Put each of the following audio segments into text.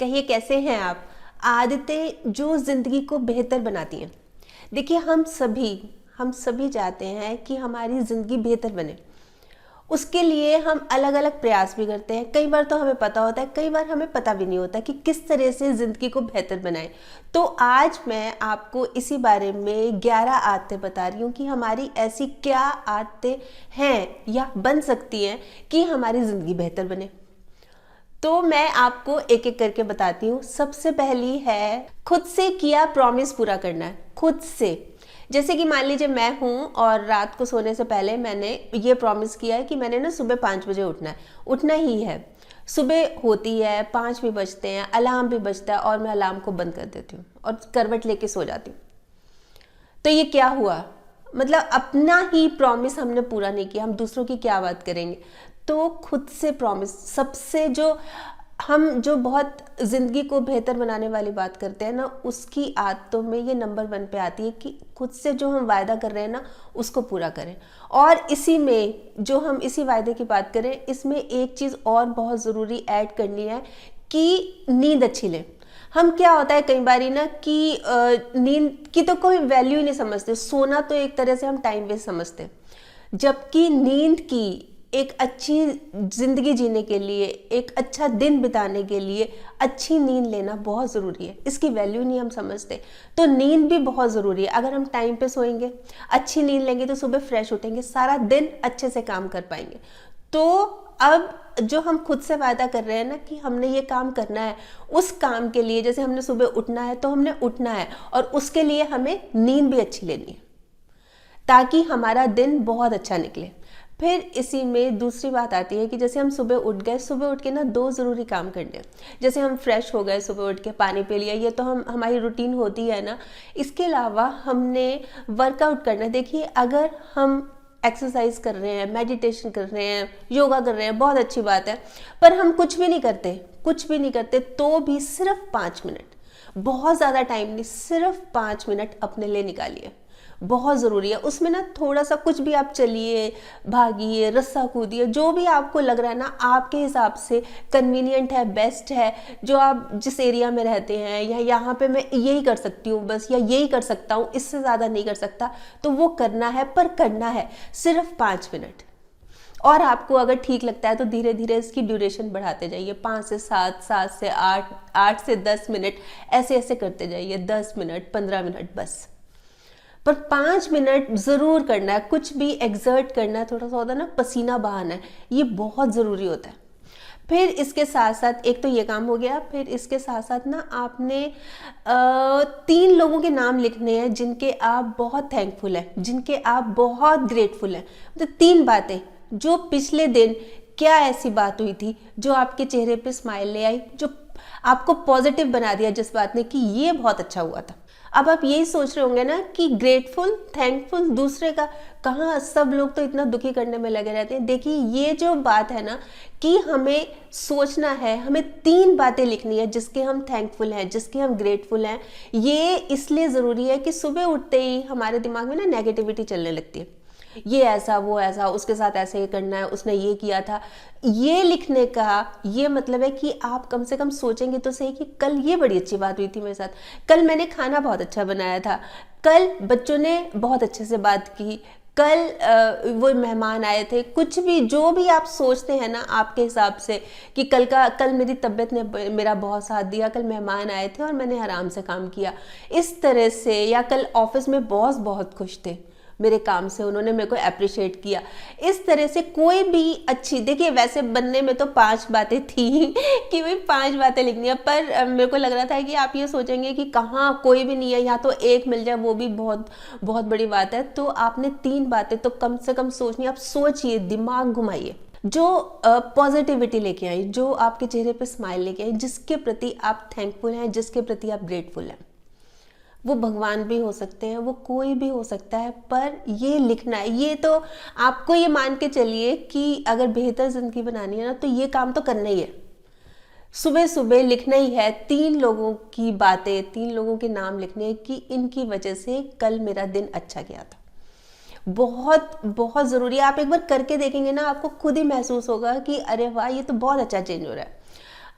कहिए कैसे हैं आप। आदतें जो ज़िंदगी को बेहतर बनाती हैं। देखिए हम सभी चाहते हैं कि हमारी ज़िंदगी बेहतर बने। उसके लिए हम अलग अलग प्रयास भी करते हैं। कई बार तो हमें पता होता है, कई बार हमें पता भी नहीं होता कि किस तरह से ज़िंदगी को बेहतर बनाएं। तो आज मैं आपको इसी बारे में 11 आदतें बता रही हूँ कि हमारी ऐसी क्या आदतें हैं या बन सकती हैं कि हमारी ज़िंदगी बेहतर बने। तो मैं आपको एक एक करके बताती हूँ। सबसे पहली है खुद से किया प्रॉमिस पूरा करना है। खुद से, जैसे कि मान लीजिए मैं हूँ और रात को सोने से पहले मैंने ये प्रॉमिस किया है कि मैंने ना सुबह 5 बजे उठना है, उठना ही है। सुबह होती है, 5 भी बजते हैं, अलार्म भी बजता है और मैं अलार्म को बंद कर देती हूँ और करवट लेके सो जाती हूँ। तो ये क्या हुआ? मतलब अपना ही प्रॉमिस हमने पूरा नहीं किया, हम दूसरों की क्या बात करेंगे। तो खुद से प्रॉमिस, सबसे जो बहुत ज़िंदगी को बेहतर बनाने वाली बात करते हैं ना, उसकी आदतों में ये नंबर 1 पे आती है कि खुद से जो हम वायदा कर रहे हैं ना उसको पूरा करें। और इसी में जो हम इसी वायदे की बात करें, इसमें एक चीज़ और बहुत ज़रूरी ऐड करनी है कि नींद अच्छी लें। हम क्या होता है कई बारी ना कि नींद की तो कोई वैल्यू ही नहीं समझते। सोना तो एक तरह से हम टाइम वेस्ट समझते हैं, जबकि नींद की एक अच्छी ज़िंदगी जीने के लिए, एक अच्छा दिन बिताने के लिए अच्छी नींद लेना बहुत ज़रूरी है। इसकी वैल्यू नहीं हम समझते। तो नींद भी बहुत ज़रूरी है। अगर हम टाइम पे सोएंगे, अच्छी नींद लेंगे तो सुबह फ्रेश उठेंगे, सारा दिन अच्छे से काम कर पाएंगे। तो अब जो हम खुद से वायदा कर रहे हैं ना कि हमने ये काम करना है, उस काम के लिए जैसे हमने सुबह उठना है तो हमने उठना है और उसके लिए हमें नींद भी अच्छी लेनी है ताकि हमारा दिन बहुत अच्छा निकले। फिर इसी में दूसरी बात आती है कि जैसे हम सुबह उठ गए, सुबह उठ के ना 2 ज़रूरी काम करने हैं। जैसे हम फ्रेश हो गए, सुबह उठ के पानी पी लिया, ये तो हमारी रूटीन होती है ना। इसके अलावा हमने वर्कआउट करना है। देखिए, अगर हम एक्सरसाइज कर रहे हैं, मेडिटेशन कर रहे हैं, योगा कर रहे हैं, बहुत अच्छी बात है, पर हम कुछ भी नहीं करते तो भी सिर्फ 5 मिनट, बहुत ज़्यादा टाइम नहीं, सिर्फ 5 मिनट अपने लिए निकालिए। बहुत ज़रूरी है। उसमें ना थोड़ा सा कुछ भी आप चलिए, भागिए, रस्सा कूदिए, जो भी आपको लग रहा है ना आपके हिसाब से कन्वीनियंट है, बेस्ट है, जो आप जिस एरिया में रहते हैं, या यहाँ पे मैं यही कर सकती हूँ बस, या यही कर सकता हूँ, इससे ज़्यादा नहीं कर सकता, तो वो करना है। पर करना है सिर्फ 5 मिनट। और आपको अगर ठीक लगता है तो धीरे धीरे इसकी ड्यूरेशन बढ़ाते जाइए, 5 से 7, 7 से 8, 8 से 10 मिनट, ऐसे ऐसे करते जाइए, 10 मिनट, 15 मिनट बस। पर 5 मिनट ज़रूर करना है। कुछ भी एग्जर्ट करना है, थोड़ा सा होता है ना, पसीना बहाना है, ये बहुत ज़रूरी होता है। फिर इसके साथ साथ एक तो ये काम हो गया। फिर इसके साथ साथ ना आपने 3 लोगों के नाम लिखने हैं जिनके आप बहुत थैंकफुल हैं, जिनके आप बहुत ग्रेटफुल हैं। मतलब 3 बातें जो पिछले दिन क्या ऐसी बात हुई थी जो आपके चेहरे पे स्माइल ले आई, जो आपको पॉजिटिव बना दिया जिस बात ने, कि ये बहुत अच्छा हुआ था। अब आप यही सोच रहे होंगे ना कि ग्रेटफुल, थैंकफुल दूसरे का कहाँ, सब लोग तो इतना दुखी करने में लगे रहते हैं। देखिए, ये जो बात है ना कि हमें सोचना है, हमें 3 बातें लिखनी है जिसके हम थैंकफुल हैं, जिसके हम ग्रेटफुल हैं। ये इसलिए ज़रूरी है कि सुबह उठते ही हमारे दिमाग में ना नेगेटिविटी चलने लगती है, ये ऐसा, वो ऐसा, उसके साथ ऐसे ही करना है, उसने ये किया था। ये लिखने का ये मतलब है कि आप कम से कम सोचेंगे तो सही कि कल ये बड़ी अच्छी बात हुई थी मेरे साथ, कल मैंने खाना बहुत अच्छा बनाया था, कल बच्चों ने बहुत अच्छे से बात की, कल वो मेहमान आए थे। कुछ भी, जो भी आप सोचते हैं ना आपके हिसाब से कि कल मेरी तबीयत ने मेरा बहुत साथ दिया, कल मेहमान आए थे और मैंने आराम से काम किया, इस तरह से, या कल ऑफिस में बॉस बहुत खुश थे मेरे काम से, उन्होंने मेरे को अप्रिशिएट किया। इस तरह से कोई भी अच्छी, देखिए वैसे बनने में तो 5 बातें थी कि भाई 5 बातें लिखनी है, पर मेरे को लग रहा था कि आप ये सोचेंगे कि कहाँ कोई भी नहीं है, या तो एक मिल जाए, वो भी बहुत बहुत बड़ी बात है। तो आपने 3 बातें तो कम से कम सोचनी। आप सोचिए, दिमाग घुमाइए, जो पॉजिटिविटी लेके आई, जो आपके चेहरे पे स्माइल लेके आई, जिसके प्रति आप थैंकफुल हैं, जिसके प्रति आप ग्रेटफुल हैं। वो भगवान भी हो सकते हैं, वो कोई भी हो सकता है, पर ये लिखना है। ये तो आपको ये मान के चलिए कि अगर बेहतर ज़िंदगी बनानी है ना तो ये काम तो करना ही है। सुबह सुबह लिखना ही है, 3 लोगों की बातें, 3 लोगों के नाम लिखने हैं कि इनकी वजह से कल मेरा दिन अच्छा गया था। बहुत बहुत ज़रूरी है। आप एक बार करके देखेंगे ना, आपको खुद ही महसूस होगा कि अरे वाह, ये तो बहुत अच्छा चेंज हो रहा है।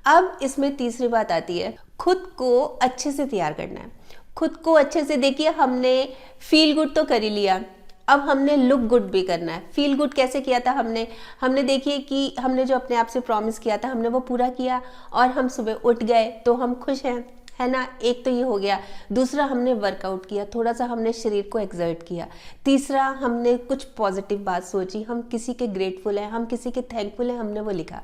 अब इसमें तीसरी बात आती है, खुद को अच्छे से तैयार करना है। खुद को अच्छे से, देखिए हमने फील गुड तो कर ही लिया, अब हमने लुक गुड भी करना है। फील गुड कैसे किया था हमने देखिए कि हमने जो अपने आप से प्रॉमिस किया था हमने वो पूरा किया और हम सुबह उठ गए तो हम खुश हैं, है ना। एक तो ये हो गया। दूसरा, हमने वर्कआउट किया, थोड़ा सा हमने शरीर को एक्सर्ट किया। तीसरा, हमने कुछ पॉजिटिव बात सोची, हम किसी के ग्रेटफुल हैं, हम किसी के थैंकफुल हैं, हमने वो लिखा।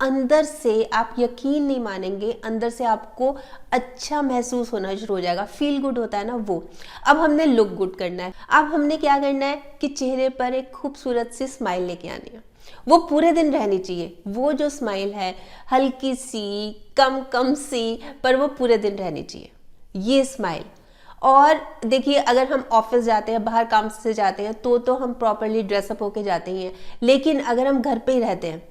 अंदर से आप यकीन नहीं मानेंगे, अंदर से आपको अच्छा महसूस होना शुरू हो जाएगा। फील गुड होता है ना वो। अब हमने लुक गुड करना है। अब हमने क्या करना है कि चेहरे पर एक खूबसूरत सी स्माइल लेके आनी है। वो पूरे दिन रहनी चाहिए। वो जो स्माइल है हल्की सी, कम सी, पर वो पूरे दिन रहनी चाहिए ये स्माइल। और देखिए अगर हम ऑफिस जाते हैं, बाहर काम से जाते हैं तो हम प्रॉपरली ड्रेसअप होके जाते ही हैं, लेकिन अगर हम घर पे ही रहते हैं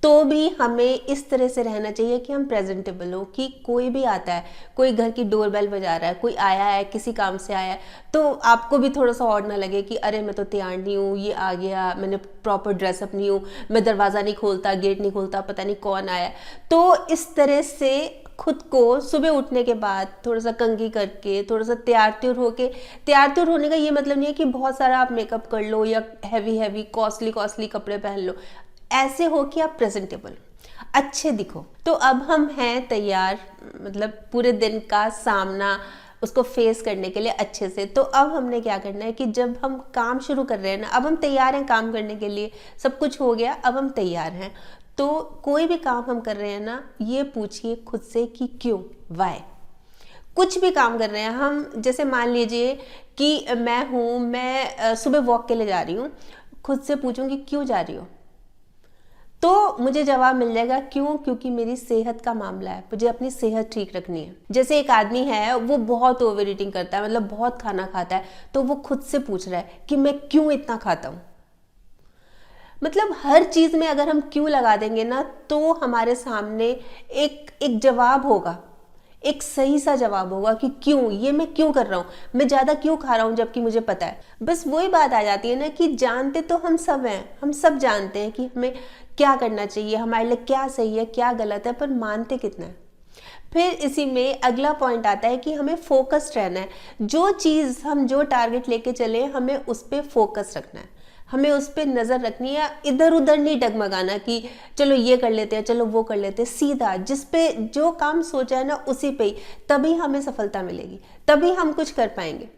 तो भी हमें इस तरह से रहना चाहिए कि हम प्रेजेंटेबल हो। कि कोई भी आता है, कोई घर की डोरबेल बजा रहा है, कोई आया है किसी काम से आया है, तो आपको भी थोड़ा सा ऑड ना लगे कि अरे मैं तो तैयार नहीं हूँ, ये आ गया, मैंने प्रॉपर ड्रेसअप नहीं हूँ, मैं दरवाज़ा नहीं खोलता, गेट नहीं खोलता, पता नहीं कौन आया। तो इस तरह से खुद को सुबह उठने के बाद थोड़ा सा कंघी करके, थोड़ा सा तैयार होने का ये मतलब नहीं है कि बहुत सारा आप मेकअप कर लो या हैवी कॉस्टली कपड़े पहन लो। ऐसे हो कि आप प्रेजेंटेबल, अच्छे दिखो। तो अब हम हैं तैयार, मतलब पूरे दिन का सामना उसको फेस करने के लिए अच्छे से। तो अब हमने क्या करना है कि जब हम काम शुरू कर रहे हैं ना, अब हम तैयार हैं काम करने के लिए, सब कुछ हो गया, अब हम तैयार हैं। तो कोई भी काम हम कर रहे हैं ना, ये पूछिए खुद से कि क्यों, वाई। कुछ भी काम कर रहे हैं हम, जैसे मान लीजिए कि मैं सुबह वॉक के लिए जा रही हूँ, खुद से पूछूंगी क्यों जा रही हो, तो मुझे जवाब मिल जाएगा क्यों, क्योंकि मेरी सेहत का मामला है, मुझे अपनी सेहत ठीक रखनी है। जैसे एक आदमी है वो बहुत ओवर ईटिंग करता है, मतलब बहुत खाना खाता है, तो वो खुद से पूछ रहा है कि मैं क्यों इतना खाता हूँ। मतलब हर चीज में अगर हम क्यों लगा देंगे ना, तो हमारे सामने एक जवाब होगा, एक सही सा जवाब होगा कि क्यों, ये मैं क्यों कर रहा हूँ, मैं ज्यादा क्यों खा रहा हूँ जबकि मुझे पता है। बस वही बात आ जाती है ना कि जानते तो हम सब हैं, हम सब जानते हैं कि हमें क्या करना चाहिए, हमारे लिए क्या सही है क्या गलत है, पर मानते कितना है। फिर इसी में अगला पॉइंट आता है कि हमें फोकस्ड रहना है। जो चीज़ हम जो टारगेट लेके चले हमें उस पर फोकस रखना है, हमें उस पर नज़र रखनी है। इधर उधर नहीं डगमगाना कि चलो ये कर लेते हैं, चलो वो कर लेते हैं। सीधा जिस पे जो काम सोचा है ना उसी पे ही, तभी हमें सफलता मिलेगी, तभी हम कुछ कर पाएंगे।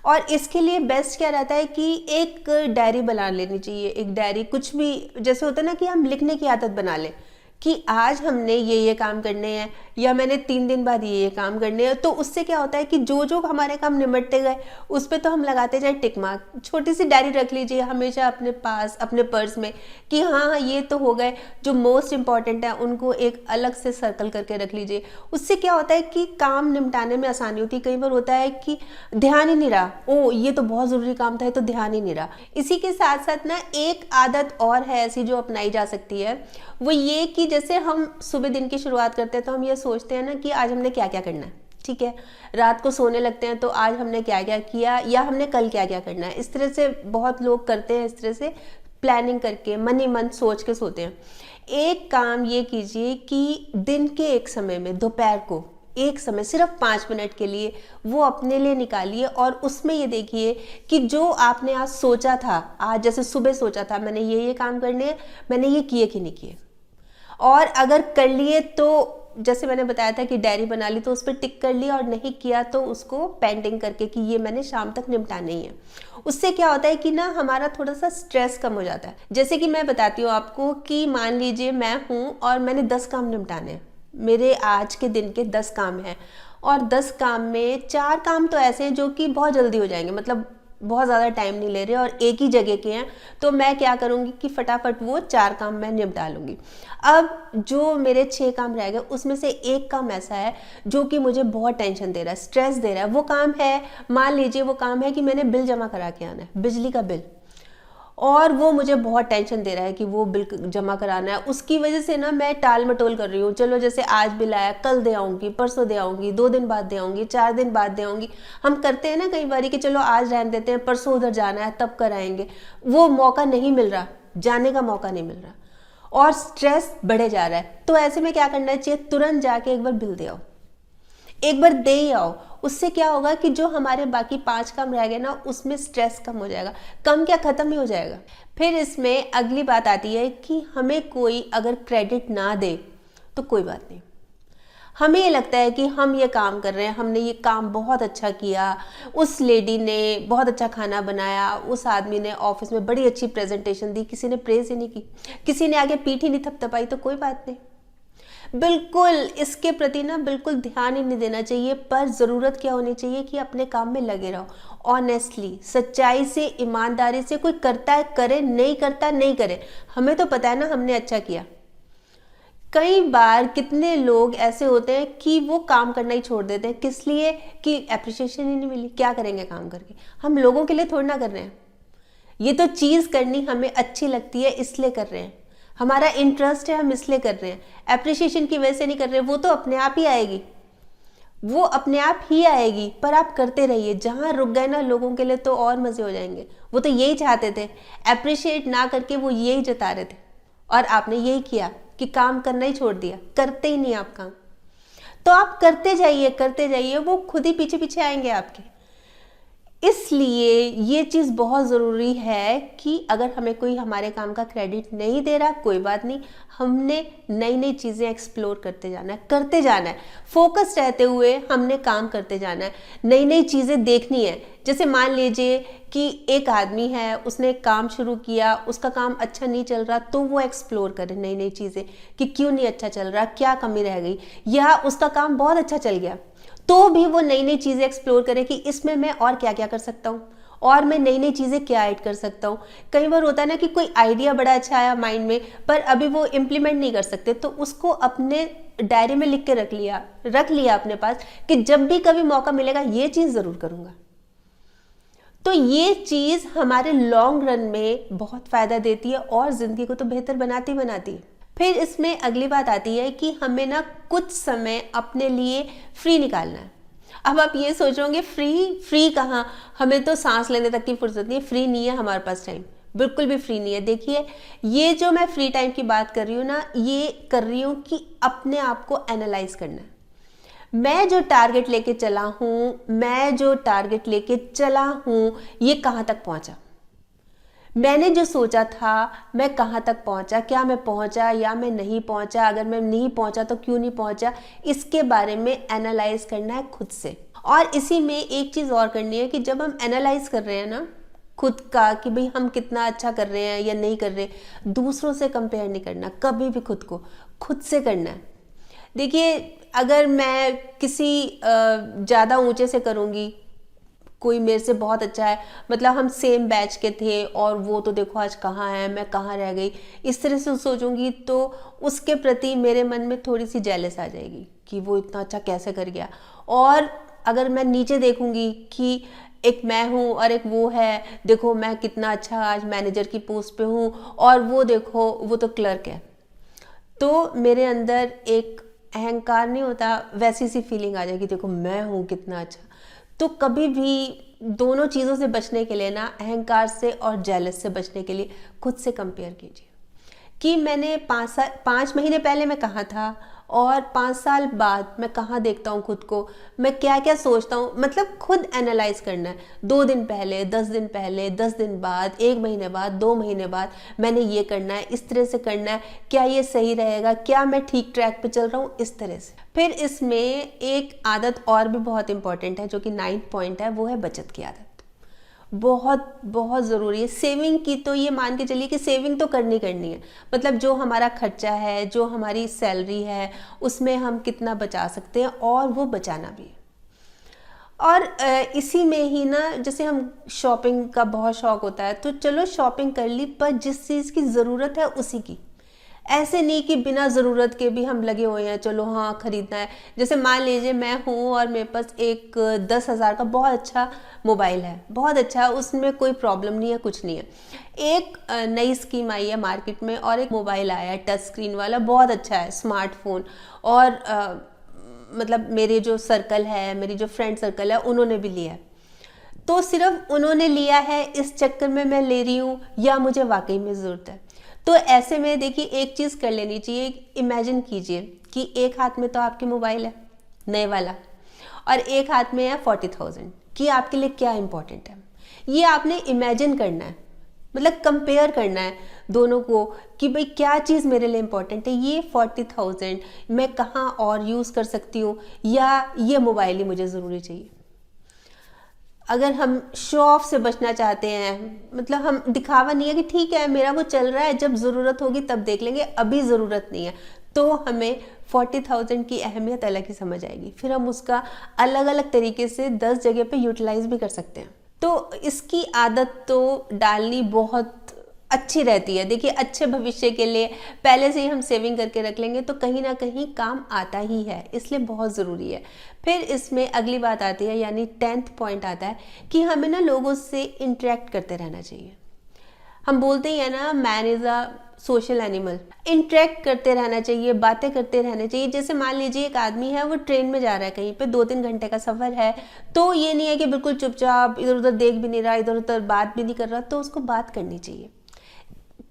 और इसके लिए बेस्ट क्या रहता है कि एक डायरी बना लेनी चाहिए। एक डायरी, कुछ भी जैसे होता है ना कि हम लिखने की आदत बना लें कि आज हमने ये काम करने हैं, या मैंने 3 दिन बाद ये काम करने हैं। तो उससे क्या होता है कि जो जो हमारे काम निमटते गए उस पर तो हम लगाते जाए टिक मार्क। छोटी सी डायरी रख लीजिए हमेशा अपने पास, अपने पर्स में, कि हाँ ये तो हो गए, जो मोस्ट इंपॉर्टेंट है उनको एक अलग से सर्कल करके रख लीजिए। उससे क्या होता है कि काम निपटाने में आसानी होती है। कई बार होता है कि ध्यान ही नहीं रहा, ओ ये तो बहुत ज़रूरी काम था, ये तो ध्यान ही नहीं रहा। इसी के साथ साथ ना एक आदत और है ऐसी जो अपनाई जा सकती है, वो ये कि जैसे हम सुबह दिन की शुरुआत करते हैं तो हम ये सोचते हैं ना कि आज हमने क्या क्या करना है, ठीक है। रात को सोने लगते हैं तो आज हमने क्या क्या किया या हमने कल क्या क्या करना है। इस तरह से बहुत लोग करते हैं, इस तरह से प्लानिंग करके मन ही मन सोच के सोते हैं। एक काम ये कीजिए कि दिन के एक समय में, दोपहर को एक समय सिर्फ 5 मिनट के लिए वो अपने लिए निकालिए और उसमें ये देखिए कि जो आपने आज सोचा था, आज जैसे सुबह सोचा था मैंने ये काम करने हैं, मैंने ये किए कि नहीं किए। और अगर कर लिए तो जैसे मैंने बताया था कि डायरी बना ली तो उस पर टिक कर लिया, और नहीं किया तो उसको पेंडिंग करके कि ये मैंने शाम तक निपटाना ही है। उससे क्या होता है कि ना हमारा थोड़ा सा स्ट्रेस कम हो जाता है। जैसे कि मैं बताती हूँ आपको कि मान लीजिए मैं हूँ और मैंने 10 काम निपटाने हैं, मेरे आज के दिन के 10 काम हैं, और 10 काम में 4 काम तो ऐसे हैं जो कि बहुत जल्दी हो जाएंगे, मतलब बहुत ज़्यादा टाइम नहीं ले रहे और एक ही जगह के हैं। तो मैं क्या करूँगी कि फटाफट वो 4 काम मैं निपटा लूँगी। अब जो मेरे 6 काम रह गए उसमें से एक काम ऐसा है जो कि मुझे बहुत टेंशन दे रहा है, स्ट्रेस दे रहा है। वो काम है, मान लीजिए वो काम है कि मैंने बिल जमा करा के आना है, बिजली का बिल, और वो मुझे बहुत टेंशन दे रहा है कि वो बिल जमा कराना है। उसकी वजह से ना मैं टाल मटोल कर रही हूँ, चलो जैसे आज बिल आया कल दे आऊँगी, परसों दे आऊँगी, 2 दिन बाद दे आऊँगी, 4 दिन बाद दे आऊँगी। हम करते हैं ना कई बार कि चलो आज रहने देते हैं, परसों उधर जाना है तब कराएंगे। वो मौका नहीं मिल रहा, जाने का मौका नहीं मिल रहा। और स्ट्रेस बढ़े जा रहा है, तो ऐसे में क्या करना चाहिए, तुरंत जाके एक बार बिल दे आओ, एक बार दे ही आओ। उससे क्या होगा कि जो हमारे बाकी 5 काम रह गए ना, उसमें स्ट्रेस कम हो जाएगा, कम क्या खत्म ही हो जाएगा। फिर इसमें अगली बात आती है कि हमें कोई अगर क्रेडिट ना दे तो कोई बात नहीं, हमें ये लगता है कि हम ये काम कर रहे हैं, हमने ये काम बहुत अच्छा किया, उस लेडी ने बहुत अच्छा खाना बनाया, उस आदमी ने ऑफिस में बड़ी अच्छी प्रेजेंटेशन दी, किसी ने प्रेज ही नहीं की, किसी ने आगे पीठ ही नहीं थपथपाई, तो कोई बात नहीं। बिल्कुल इसके प्रति ना बिल्कुल ध्यान ही नहीं देना चाहिए, पर ज़रूरत क्या होनी चाहिए कि अपने काम में लगे रहो, ऑनेस्टली, सच्चाई से, ईमानदारी से। कोई करता है करे, नहीं करता नहीं करे, हमें तो पता है ना हमने अच्छा किया। कई बार कितने लोग ऐसे होते हैं कि वो काम करना ही छोड़ देते हैं, किस लिए, कि एप्रिसिएशन ही नहीं मिली, क्या करेंगे काम करके, हम लोगों के लिए थोड़ा ना कर रहे हैं, ये तो चीज़ करनी हमें अच्छी लगती है इसलिए कर रहे हैं, हमारा इंटरेस्ट है हम इसलिए कर रहे हैं, एप्रिसिएशन की वजह से नहीं कर रहे, वो तो अपने आप ही आएगी, वो अपने आप ही आएगी, पर आप करते रहिए। जहाँ रुक गए ना लोगों के लिए तो और मज़े हो जाएंगे, वो तो यही चाहते थे, एप्रिशिएट ना करके वो यही जता रहे थे, और आपने यही किया कि काम करना ही छोड़ दिया, करते ही नहीं आप काम। तो आप करते जाइए, वो खुद ही पीछे पीछे आएंगे आपके। इसलिए ये चीज़ बहुत ज़रूरी है कि अगर हमें कोई हमारे काम का क्रेडिट नहीं दे रहा, कोई बात नहीं, हमने नई नई चीज़ें एक्सप्लोर करते जाना है, फोकस रहते हुए हमने काम करते जाना है, नई नई चीज़ें देखनी है। जैसे मान लीजिए कि एक आदमी है, उसने एक काम शुरू किया, उसका काम अच्छा नहीं चल रहा, तो वो एक्सप्लोर करे नई नई चीज़ें कि क्यों नहीं अच्छा चल रहा, क्या कमी रह गई, या उसका काम बहुत अच्छा चल गया तो भी वो नई नई चीज़ें एक्सप्लोर करे कि इसमें मैं और क्या क्या कर सकता हूँ, और मैं नई नई चीज़ें क्या ऐड कर सकता हूँ। कई बार होता है ना कि कोई आइडिया बड़ा अच्छा आया माइंड में, पर अभी वो इम्प्लीमेंट नहीं कर सकते, तो उसको अपने डायरी में लिख के रख लिया अपने पास कि जब भी कभी मौका मिलेगा ये चीज़ ज़रूर करूँगा। तो ये चीज़ हमारे लॉन्ग रन में बहुत फ़ायदा देती है और ज़िंदगी को तो बेहतर बनाती है। फिर इसमें अगली बात आती है कि हमें ना कुछ समय अपने लिए फ्री निकालना है। अब आप ये सोचोगे फ्री कहाँ, हमें तो सांस लेने तक की फुर्सत नहीं है, फ्री नहीं है हमारे पास टाइम, बिल्कुल भी फ्री नहीं है। देखिए ये जो मैं फ्री टाइम की बात कर रही हूँ ना, ये कर रही हूँ कि अपने आप को एनालाइज करना है। मैं जो टारगेट लेके चला हूँ ये कहाँ तक पहुँचा, मैंने जो सोचा था मैं कहाँ तक पहुँचा, क्या मैं पहुँचा या मैं नहीं पहुँचा, अगर मैं नहीं पहुँचा तो क्यों नहीं पहुँचा, इसके बारे में एनालाइज करना है खुद से। और इसी में एक चीज़ और करनी है कि जब हम एनालाइज कर रहे हैं ना खुद का कि भाई हम कितना अच्छा कर रहे हैं या नहीं कर रहे, दूसरों से कंपेयर नहीं करना कभी भी, खुद से करना है। देखिए अगर मैं किसी ज़्यादा ऊंचे से करूँगी, कोई मेरे से बहुत अच्छा है, मतलब हम सेम बैच के थे और वो तो देखो आज कहाँ है, मैं कहाँ रह गई, इस तरह से सोचूंगी तो उसके प्रति मेरे मन में थोड़ी सी जेलस आ जाएगी कि वो इतना अच्छा कैसे कर गया। और अगर मैं नीचे देखूंगी कि एक मैं हूँ और एक वो है, देखो मैं कितना अच्छा आज मैनेजर की पोस्ट पे हूँ और वो देखो वो तो क्लर्क है, तो मेरे अंदर एक अहंकार नहीं होता, वैसी सी फीलिंग आ जाएगी, देखो मैं हूँ कितना अच्छा। तो कभी भी दोनों चीज़ों से बचने के लिए ना, अहंकार से और जेलस से बचने के लिए खुद से कंपेयर कीजिए कि मैंने 5 महीने पहले मैं कहाँ था और 5 साल बाद मैं कहाँ देखता हूँ खुद को, मैं क्या क्या सोचता हूँ, मतलब खुद एनालाइज करना है। 2 दिन पहले, 10 दिन पहले, 10 दिन बाद, 1 महीने बाद, 2 महीने बाद मैंने ये करना है, इस तरह से करना है, क्या ये सही रहेगा, क्या मैं ठीक ट्रैक पे चल रहा हूँ, इस तरह से। फिर इसमें एक आदत और भी बहुत इंपॉर्टेंट है जो कि 9th पॉइंट है, वो है बचत की आदत। बहुत बहुत ज़रूरी है सेविंग की। तो ये मान के चलिए कि सेविंग तो करनी है, मतलब जो हमारा खर्चा है, जो हमारी सैलरी है, उसमें हम कितना बचा सकते हैं और वो बचाना भी है। और इसी में ही ना, जैसे हम शॉपिंग का बहुत शौक होता है तो चलो शॉपिंग कर ली, पर जिस चीज़ की ज़रूरत है उसी की, ऐसे नहीं कि बिना ज़रूरत के भी हम लगे हुए हैं, चलो हाँ खरीदना है। जैसे मान लीजिए मैं हूँ और मेरे पास एक 10,000 का बहुत अच्छा मोबाइल है, बहुत अच्छा, उसमें कोई प्रॉब्लम नहीं है, कुछ नहीं है। एक नई स्कीम आई है मार्केट में और एक मोबाइल आया है टच स्क्रीन वाला, बहुत अच्छा है स्मार्टफोन, और मतलब मेरे जो सर्कल है, मेरी जो फ्रेंड सर्कल है, उन्होंने भी लिया है। तो सिर्फ उन्होंने लिया है इस चक्कर में मैं ले रही हूँ या मुझे वाकई में ज़रूरत है? तो ऐसे में देखिए एक चीज़ कर लेनी चाहिए, इमेजिन कीजिए कि एक हाथ में तो आपकी मोबाइल है नए वाला और एक हाथ में है 40,000, कि आपके लिए क्या इंपॉर्टेंट है। ये आपने इमेजिन करना है, मतलब कंपेयर करना है दोनों को कि भाई क्या चीज़ मेरे लिए इंपॉर्टेंट है, ये 40,000 मैं कहाँ और यूज़ कर सकती हूँ या ये मोबाइल ही मुझे ज़रूरी चाहिए। अगर हम शो ऑफ से बचना चाहते हैं, मतलब हम दिखावा नहीं है कि ठीक है मेरा वो चल रहा है, जब ज़रूरत होगी तब देख लेंगे, अभी ज़रूरत नहीं है, तो हमें 40,000 की अहमियत अलग ही समझ आएगी। फिर हम उसका अलग अलग तरीके से 10 जगह पे यूटिलाइज भी कर सकते हैं। तो इसकी आदत तो डालनी बहुत अच्छी रहती है। देखिए अच्छे भविष्य के लिए पहले से ही हम सेविंग करके रख लेंगे तो कहीं ना कहीं काम आता ही है, इसलिए बहुत ज़रूरी है। फिर इसमें अगली बात आती है, यानी 10th पॉइंट आता है कि हमें ना लोगों से इंटरेक्ट करते रहना चाहिए। हम बोलते ही है ना, man is a social animal. Interact करते रहना चाहिए, बातें करते रहना चाहिए। जैसे मान लीजिए एक आदमी है, वो ट्रेन में जा रहा है कहीं पे, 2-3 घंटे का सफ़र है, तो ये नहीं है कि बिल्कुल चुपचाप इधर उधर देख भी नहीं रहा, इधर उधर बात भी नहीं कर रहा, तो उसको बात करनी चाहिए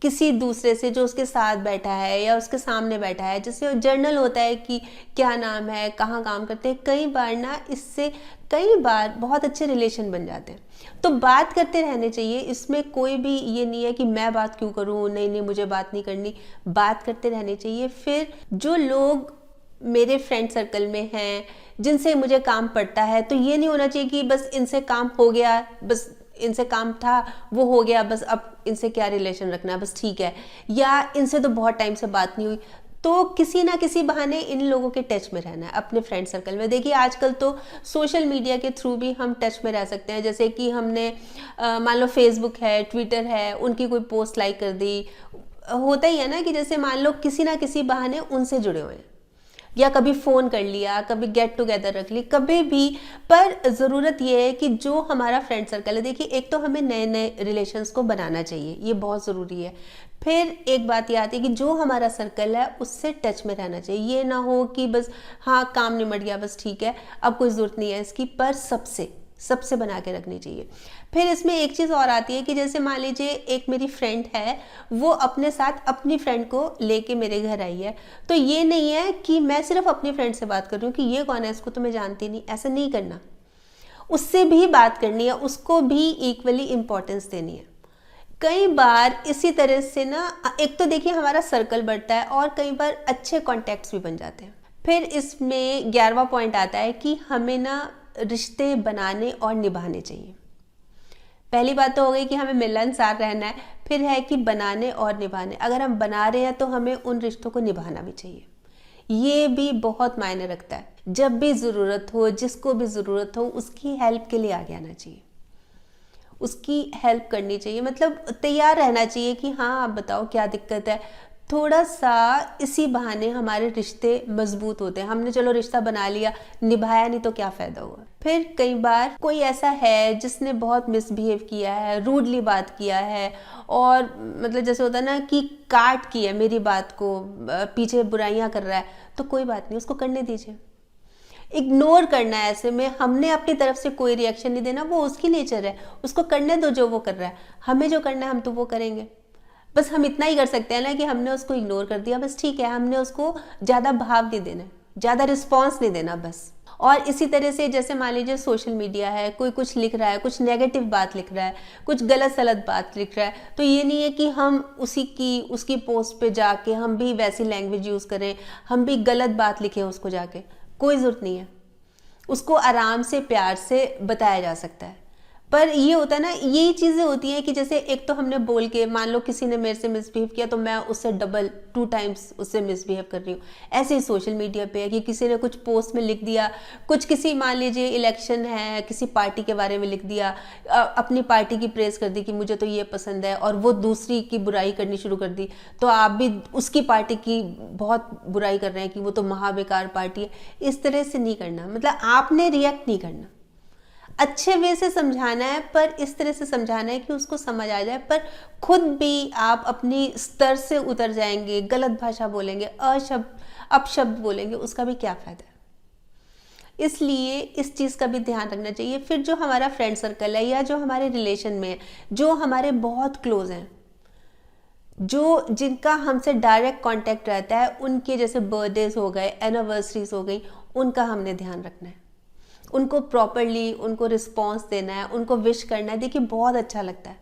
किसी दूसरे से जो उसके साथ बैठा है या उसके सामने बैठा है। जैसे जर्नल होता है कि क्या नाम है, कहाँ काम करते हैं, कई बार ना इससे कई बार बहुत अच्छे रिलेशन बन जाते हैं। तो बात करते रहने चाहिए, इसमें कोई भी ये नहीं है कि मैं बात क्यों करूँ, नहीं नहीं मुझे बात नहीं करनी, बात करते रहने चाहिए। फिर जो लोग मेरे फ्रेंड सर्कल में हैं जिनसे मुझे काम पड़ता है, तो ये नहीं होना चाहिए कि बस इनसे काम हो गया, बस इनसे काम था वो हो गया, बस अब इनसे क्या रिलेशन रखना है, बस ठीक है, या इनसे तो बहुत टाइम से बात नहीं हुई। तो किसी ना किसी बहाने इन लोगों के टच में रहना है अपने फ्रेंड सर्कल में। देखिए आजकल तो सोशल मीडिया के थ्रू भी हम टच में रह सकते हैं। जैसे कि हमने मान लो फेसबुक है, ट्विटर है, उनकी कोई पोस्ट लाइक कर दी, होता ही है ना कि जैसे मान लो किसी ना किसी बहाने उनसे जुड़े हुए हैं, या कभी फ़ोन कर लिया, कभी गेट टुगेदर रख ली, कभी भी। पर ज़रूरत यह है कि जो हमारा फ्रेंड सर्कल है, देखिए एक तो हमें नए नए रिलेशंस को बनाना चाहिए, ये बहुत ज़रूरी है। फिर एक बात ये आती है कि जो हमारा सर्कल है उससे टच में रहना चाहिए। ये ना हो कि बस हाँ काम निमट गया, बस ठीक है अब कोई ज़रूरत नहीं है इसकी, पर सबसे बना के रखनी चाहिए। फिर इसमें एक चीज़ और आती है कि जैसे मान लीजिए एक मेरी फ्रेंड है, वो अपने साथ अपनी फ्रेंड को लेके मेरे घर आई है, तो ये नहीं है कि मैं सिर्फ अपनी फ्रेंड से बात कर रही हूँ कि ये कौन है, इसको तो मैं जानती नहीं, ऐसा नहीं करना। उससे भी बात करनी है, उसको भी इक्वली इम्पोर्टेंस देनी है। कई बार इसी तरह से ना, एक तो देखिए हमारा सर्कल बढ़ता है और कई बार अच्छे कॉन्टैक्ट्स भी बन जाते हैं। फिर इसमें 11वां पॉइंट आता है कि हमें ना रिश्ते बनाने और निभाने चाहिए। पहली बात तो हो गई कि हमें मिलनसार रहना है, फिर है कि बनाने और निभाने। अगर हम बना रहे हैं तो हमें उन रिश्तों को निभाना भी चाहिए। ये भी बहुत मायने रखता है। जब भी ज़रूरत हो, जिसको भी ज़रूरत हो, उसकी हेल्प के लिए आगे आना चाहिए, उसकी हेल्प करनी चाहिए, मतलब तैयार रहना चाहिए कि हाँ आप बताओ क्या दिक्कत है। थोड़ा सा इसी बहाने हमारे रिश्ते मजबूत होते हैं। हमने चलो रिश्ता बना लिया, निभाया नहीं तो क्या फ़ायदा हुआ। फिर कई बार कोई ऐसा है जिसने बहुत मिसबिहेव किया है, रूडली बात किया है, और मतलब जैसे होता है ना कि काट की है मेरी बात को, पीछे बुराइयां कर रहा है, तो कोई बात नहीं, उसको करने दीजिए। इग्नोर करना है, ऐसे में हमने अपनी तरफ से कोई रिएक्शन नहीं देना, वो उसकी नेचर है, उसको करने दो जो वो कर रहा है। हमें जो करना है हम तो वो करेंगे। बस हम इतना ही कर सकते हैं ना कि हमने उसको इग्नोर कर दिया, बस ठीक है, हमने उसको ज़्यादा भाव नहीं देना, ज़्यादा रिस्पॉन्स नहीं देना बस। और इसी तरह से जैसे मान लीजिए सोशल मीडिया है, कोई कुछ लिख रहा है, कुछ नेगेटिव बात लिख रहा है, कुछ गलत सलत बात लिख रहा है, तो ये नहीं है कि हम उसकी पोस्ट पे जाके हम भी वैसी लैंग्वेज यूज़ करें, हम भी गलत बात लिखें उसको जाके, कोई ज़रूरत नहीं है। उसको आराम से प्यार से बताया जा सकता है। पर ये होता है ना, यही चीज़ें होती हैं कि जैसे एक तो हमने बोल के, मान लो किसी ने मेरे से मिसबिहेव किया तो मैं उससे डबल 2 टाइम्स उससे मिसबिहेव कर रही हूँ। ऐसे ही सोशल मीडिया पे है कि किसी ने कुछ पोस्ट में लिख दिया, कुछ किसी मान लीजिए इलेक्शन है, किसी पार्टी के बारे में लिख दिया, अपनी पार्टी की प्रेज़ कर दी कि मुझे तो ये पसंद है, और वो दूसरी की बुराई करनी शुरू कर दी, तो आप भी उसकी पार्टी की बहुत बुराई कर रहे हैं कि वो तो महाबेकार पार्टी है। इस तरह से नहीं करना, मतलब आपने रिएक्ट नहीं करना, अच्छे वे से समझाना है, पर इस तरह से समझाना है कि उसको समझ आ जाए। पर खुद भी आप अपनी स्तर से उतर जाएंगे, गलत भाषा बोलेंगे, अपशब्द बोलेंगे, उसका भी क्या फ़ायदा है। इसलिए इस चीज़ का भी ध्यान रखना चाहिए। फिर जो हमारा फ्रेंड सर्कल है या जो हमारे रिलेशन में है, जो हमारे बहुत क्लोज हैं, जो जिनका हमसे डायरेक्ट कांटेक्ट रहता है, उनके जैसे बर्थडेज हो गए, एनिवर्सरीज हो गई, उनका हमने ध्यान रखना है, उनको प्रॉपरली उनको रिस्पॉन्स देना है, उनको विश करना है। देखिए बहुत अच्छा लगता है।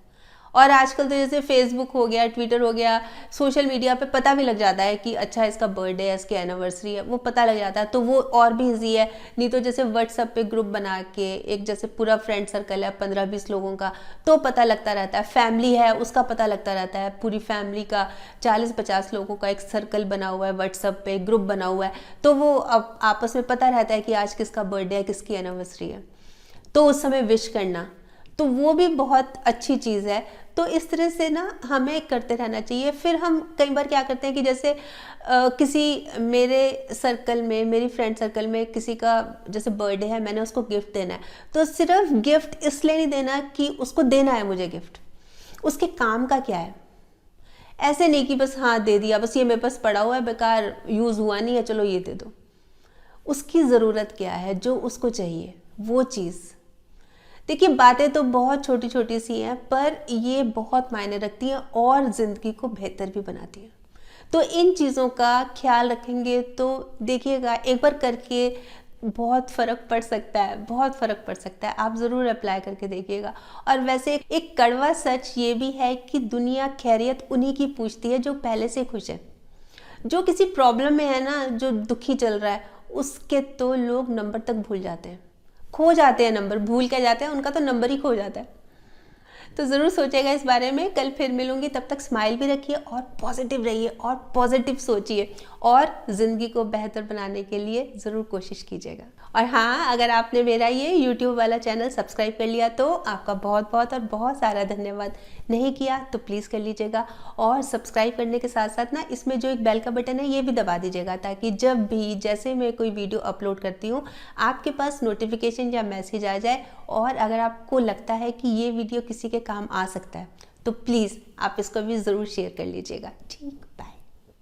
और आजकल तो जैसे फेसबुक हो गया, ट्विटर हो गया, सोशल मीडिया पे पता भी लग जाता है कि अच्छा इसका बर्थडे है, इसकी एनिवर्सरी है, वो पता लग जाता है, तो वो और भी ईजी है। नहीं तो जैसे व्हाट्सएप पे ग्रुप बना के एक जैसे पूरा फ्रेंड सर्कल है 15-20 लोगों का, तो पता लगता रहता है। फैमिली है उसका पता लगता रहता है, पूरी फैमिली का 40-50 लोगों का एक सर्कल बना हुआ है, व्हाट्सएप पे ग्रुप बना हुआ है, तो वो अब आपस में पता रहता है कि आज किसका बर्थडे है, किसकी एनिवर्सरी है, तो उस समय विश करना, तो वो भी बहुत अच्छी चीज़ है। तो इस तरह से ना हमें करते रहना चाहिए। फिर हम कई बार क्या करते हैं कि जैसे किसी मेरे सर्कल में, मेरी फ्रेंड सर्कल में किसी का जैसे बर्थडे है, मैंने उसको गिफ्ट देना है, तो सिर्फ गिफ्ट इसलिए नहीं देना कि उसको देना है मुझे गिफ्ट, उसके काम का क्या है। ऐसे नहीं कि बस हाँ दे दिया, बस ये मेरे पास पड़ा हुआ है, बेकार यूज़ हुआ नहीं है, चलो ये दे दो। उसकी ज़रूरत क्या है, जो उसको चाहिए वो चीज़। देखिए बातें तो बहुत छोटी छोटी सी हैं, पर ये बहुत मायने रखती हैं और ज़िंदगी को बेहतर भी बनाती हैं। तो इन चीज़ों का ख्याल रखेंगे तो देखिएगा एक बार करके बहुत फ़र्क पड़ सकता है, बहुत फ़र्क पड़ सकता है। आप ज़रूर अप्लाई करके देखिएगा। और वैसे एक कड़वा सच ये भी है कि दुनिया खैरियत उन्हीं की पूछती है जो पहले से खुश है। जो किसी प्रॉब्लम में है ना, जो दुखी चल रहा है, उसके तो लोग नंबर तक भूल जाते हैं, खो जाते हैं, नंबर भूल के जाते हैं, उनका तो नंबर ही खो जाता है। तो ज़रूर सोचिएगा इस बारे में। कल फिर मिलूंगी, तब तक स्माइल भी रखिए और पॉजिटिव रहिए और पॉजिटिव सोचिए और ज़िंदगी को बेहतर बनाने के लिए ज़रूर कोशिश कीजिएगा। और हाँ, अगर आपने मेरा ये YouTube वाला चैनल सब्सक्राइब कर लिया तो आपका बहुत बहुत और बहुत सारा धन्यवाद। नहीं किया तो प्लीज़ कर लीजिएगा। और सब्सक्राइब करने के साथ साथ ना इसमें जो एक बेल का बटन है ये भी दबा दीजिएगा, ताकि जब भी जैसे मैं कोई वीडियो अपलोड करती हूँ आपके पास नोटिफिकेशन या मैसेज आ जाए। और अगर आपको लगता है कि ये वीडियो किसी के काम आ सकता है तो प्लीज़ आप इसको भी ज़रूर शेयर कर लीजिएगा। ठीक।